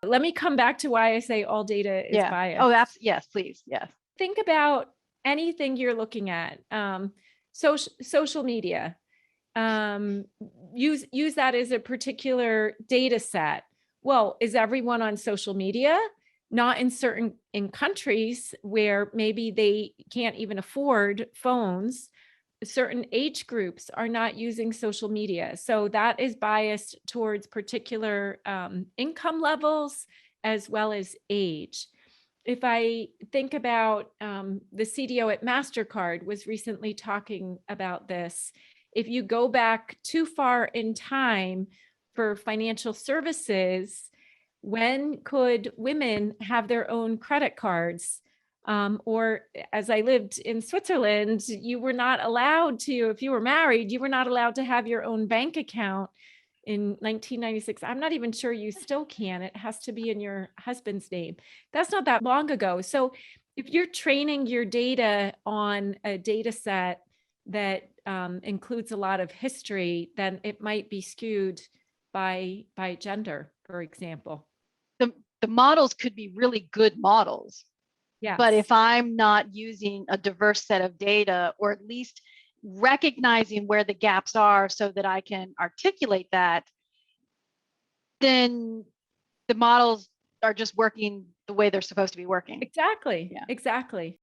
Let me come back to why I say all data is biased. Oh, that's, yes, please. Yes. Think about anything you're looking at. Social media. Use that as a particular data set. Well, is everyone on social media? Not in countries where maybe they can't even afford phones. Certain age groups are not using social media. So that is biased towards particular income levels as well as age. If I think about the CDO at MasterCard was recently talking about this. If you go back too far in time for financial services, when could women have their own credit cards? Or as I lived in Switzerland, you were not allowed to, if you were married, you were not allowed to have your own bank account in 1996. I'm not even sure you still can. It has to be in your husband's name. That's not that long ago. So if you're training your data on a data set that includes a lot of history, then it might be skewed by gender, for example. The models could be really good models. Yes. But if I'm not using a diverse set of data, or at least recognizing where the gaps are so that I can articulate that, then the models are just working the way they're supposed to be working. Exactly. Yeah. Exactly.